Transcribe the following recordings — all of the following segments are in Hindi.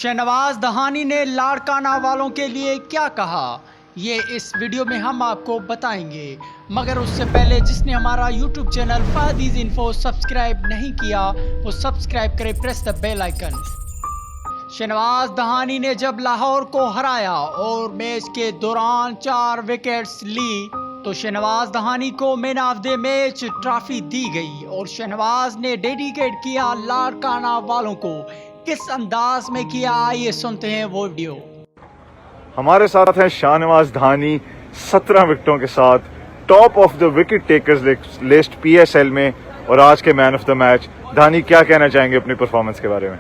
शहनवाज दहानी ने लाड़काना वालों के लिए क्या कहा, ये इस वीडियो में हम आपको बताएंगे। मगर उससे पहले जिसने हमारा YouTube channel Fadis info subscribe नहीं किया वो सब्सक्राइब करे, press the bell icon. Shahnawaz Dahani ने जब लाहौर को हराया और मैच के दौरान 4 विकेट्स ली तो शहनवाज दहानी को man of the match trophy दी गई और शहनवाज ने डेडिकेट किया लाड़काना वालों को। किस अंदाज में किया, आइए सुनते हैं वो वीडियो। हमारे साथ हैं शहनवाज दहानी 17 विकेटों के साथ top of the wicket takers list PSL में और आज के मैन ऑफ द मैच। दहानी, क्या कहना चाहेंगे अपनी परफॉर्मेंस के बारे में?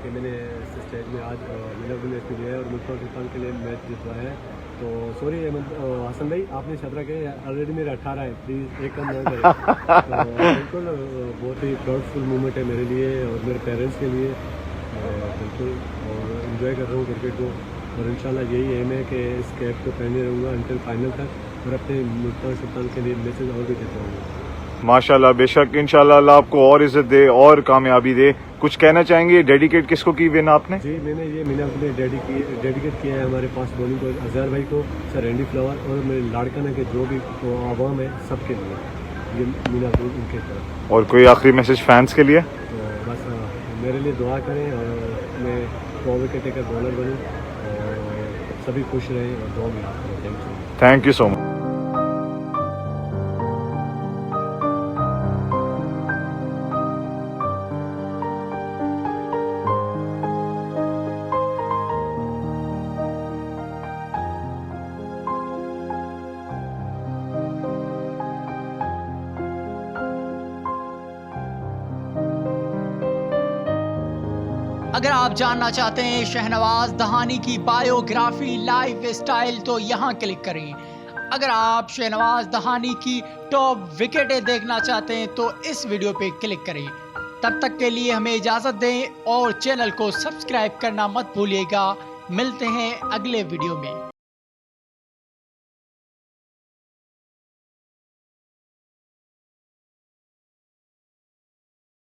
कि मैंने इस स्टेज में आज विनर के लिए और मुल्तान सुल्तान के लिए मैच जितवाया है। तो सॉरी हसन भाई, आपने 17 के ऑलरेडी मेरे 18 है, प्लीज़ एक कम ना करें। तो बिल्कुल बहुत ही प्राउडफुल मोमेंट है मेरे लिए और मेरे पेरेंट्स के लिए, बिल्कुल। और इन्जॉय कर रहा हूँ क्रिकेट को और इंशाल्लाह यही एम है कि इस कैप को पहने रहूँगा अंटिल फाइनल तक और अपने मुल्तान सुल्तान के लिए मैचेज और भी जितवाऊँगा। माशाल्लाह, बेशक इंशाल्लाह अल्लाह आपको और इज्जत दे और कामयाबी दे। कुछ कहना चाहेंगे? डेडिकेट किसको की विन आपने? जी, मैंने ये मीना अपने डेडिकेट किया है हमारे पास बॉलिंग को, अजहर भाई को, सर रैंडी फ्लावर और मेरे लाड़काना के जो भी आवाम है सबके लिए ये मीना उनके तरफ। और कोई आखिरी मैसेज फैंस के लिए? तो बस मेरे लिए दुआ करें और मैं 100 विकेट टेकर बॉलर बनूँ और सभी खुश रहें और दुआ में याद करें। Thank you so much. अगर आप जानना चाहते हैं शहनवाज दहानी की बायोग्राफी लाइफ स्टाइल तो यहाँ क्लिक करें। अगर आप शहनवाज दहानी की टॉप विकेटें देखना चाहते हैं तो इस वीडियो पे क्लिक करें। तब तक के लिए हमें इजाज़त दें और चैनल को सब्सक्राइब करना मत भूलिएगा। मिलते हैं अगले वीडियो में।